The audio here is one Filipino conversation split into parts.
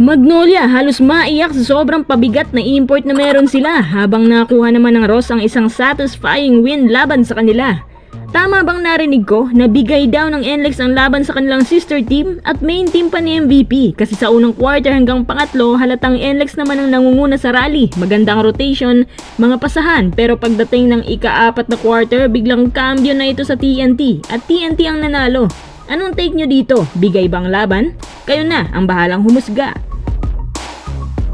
Magnolia halos maiyak sa sobrang pabigat na import na meron sila habang nakuha naman ng Ross ang isang satisfying win laban sa kanila. Tama bang narinig ko na bigay daw ng NLEX ang laban sa kanilang sister team at main team pa ni MVP kasi sa unang quarter hanggang pangatlo halatang NLEX naman ang nangunguna sa rally, magandang rotation, mga pasahan pero pagdating ng ika-4 na quarter biglang cambio na ito sa TNT at TNT ang nanalo. Anong take nyo dito? Bigay bang laban? Kayo na ang bahalang humusga.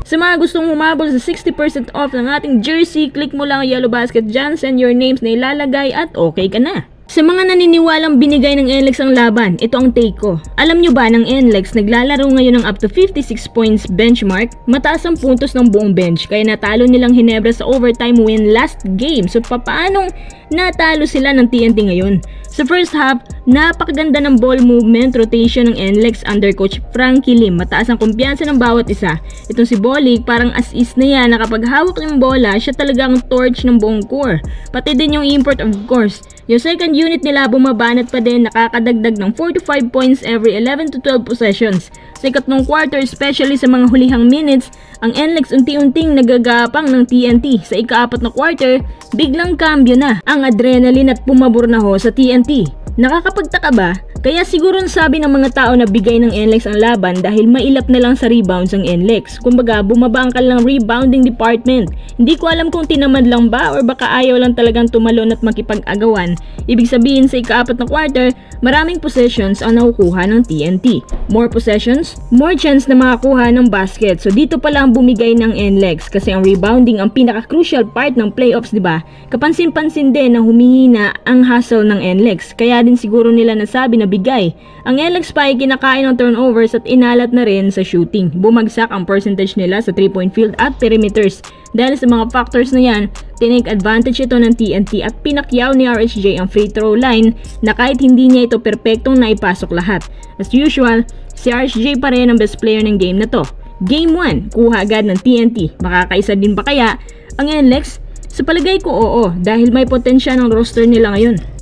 Sa mga gustong humabol sa 60% off ng ating jersey, click mo lang ang yellow basket dyan, send your names na ilalagay at okay ka na. Sa mga naniniwalang binigay ng NLEX ang laban, ito ang take ko. Alam nyo ba ng NLEX naglalaro ngayon ng up to 56 points benchmark? Mataas ang puntos ng buong bench kaya natalo nilang Hinebra sa overtime win last game. So paanong natalo sila ng TNT ngayon? Sa first half, napakaganda ng ball movement rotation ng NLEX under coach Frankie Lim. Mataas ang kumpiyansa ng bawat isa. Itong si Bolig parang as is na yan na kapag hawak ng bola, siya talaga ang torch ng buong core. Pati din yung import of course. Yung second unit nila bumabanat pa din, nakakadagdag ng 4 to 5 points every 11 to 12 possessions. Sa ikatlong quarter, especially sa mga hulihang minutes, ang NLEX unti-unting nagagapang ng TNT. Sa ika-4 na quarter, biglang cambio na ang adrenaline at pumabor na ho sa TNT. Nakakapagtaka ba? Kaya siguro nasabi ng mga tao na bigay ng NLEX ang laban dahil mailap na lang sa rebounds ang NLEX. Kumbaga, bumaba ang kanilang rebounding department. Hindi ko alam kung tinamad lang ba or baka ayaw lang talagang tumalon at makipag-agawan. Ibig sabihin sa ika-4 na quarter, maraming possessions ang nakukuha ng TNT. More possessions, more chance na makakuha ng basket. So dito pala ang bumigay ng NLEX kasi ang rebounding ang pinaka-crucial part ng playoffs, diba? Kapansin-pansin din na humihina ang hustle ng NLEX. Kaya din siguro nila nasabi na bigay. Ang NLEX pa ay kinakain ng turnovers at inalat na rin sa shooting. Bumagsak ang percentage nila sa 3-point field at perimeters. Dahil sa mga factors na yan, tinake advantage ito ng TNT at pinakyaw ni RHJ ang free throw line na kahit hindi niya ito perpektong naipasok lahat. As usual, si RHJ pa rin ang best player ng game na to. Game 1, kuha agad ng TNT. Makakaisa din ba kaya ang NLEX? Sa palagay ko oo, dahil may potensya ng roster nila ngayon.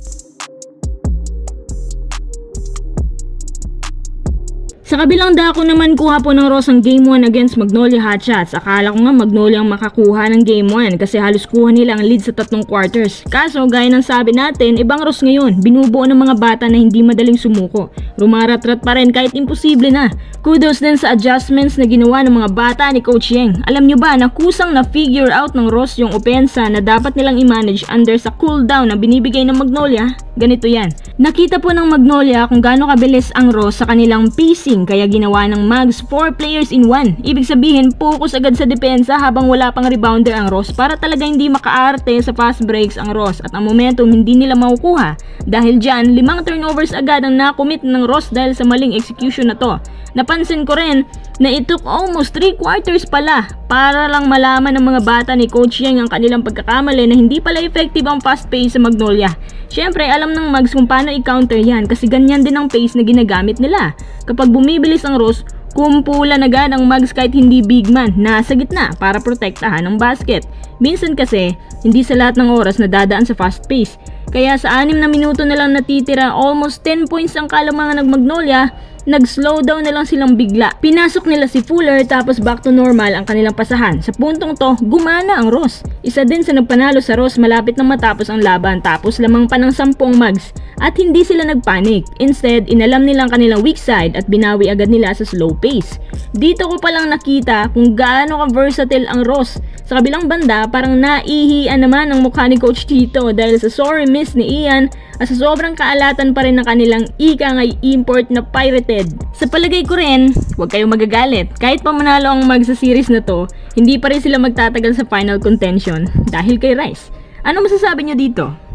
Sa kabilang dako naman kuha po ng Ross ang Game 1 against Magnolia Hotshots. Akala ko nga Magnolia ang makakuha ng Game 1 kasi halos kuha nila ang lead sa 3 quarters. Kaso gaya ng sabi natin, ibang Ross ngayon, binubuo ng mga bata na hindi madaling sumuko. Rumarat-rat pa rin kahit imposible na. Kudos din sa adjustments na ginawa ng mga bata ni Coach Yeng. Alam nyo ba na kusang na-figure out ng Ross yung opensa na dapat nilang i-manage under sa cooldown na binibigay ng Magnolia? Ganito yan. Nakita po ng Magnolia kung gaano kabilis ang Ross sa kanilang pacing kaya ginawa ng Mags 4 players in 1. Ibig sabihin, focus agad sa depensa habang wala pang rebounder ang Ross para talaga hindi makaarte sa fast breaks ang Ross at ang momentum hindi nila makukuha. Dahil dyan, 5 turnovers agad ang nakomit ng Ross dahil sa maling execution na to. Napansin ko rin na it took almost 3 quarters pala para lang malaman ng mga bata ni Coach Yeng ang kanilang pagkakamali na hindi pala effective ang fast pace sa Magnolia. Siyempre, alam ng Mags kung paano i-counter yan kasi ganyan din ang pace na ginagamit nila. Kapag bumibilis ang Ross, kumpulan agad ang Mags kahit hindi big man, nasa gitna para protektahan ang basket. Minsan kasi, hindi sa lahat ng oras nadadaan sa fast pace. Kaya sa 6 na minuto na lang natitira, almost 10 points ang kalamangan ng Magnolia, nag-slow down na lang silang bigla. Pinasok nila si Fuller tapos back to normal ang kanilang pasahan. Sa puntong to, gumana ang Ross. Isa din sa nagpanalo sa Ross malapit na matapos ang laban tapos lamang pa ng 10 Mags. At hindi sila nagpanic. Instead, inalam nila ang kanilang weak side at binawi agad nila sa slow pace. Dito ko palang nakita kung gaano ka-versatile ang Ross. Sa kabilang banda, parang naihian naman ang mukha ni Coach Tito dahil sa sorry miss ni Ian at sa sobrang kaalatan pa rin ng kanilang ikangay import na pirated. Sa palagay ko rin, huwag kayong magagalit. Kahit pa manalo ang Mag sa series na to, hindi pa rin sila magtatagal sa final contention dahil kay Rice. Ano masasabi nyo dito?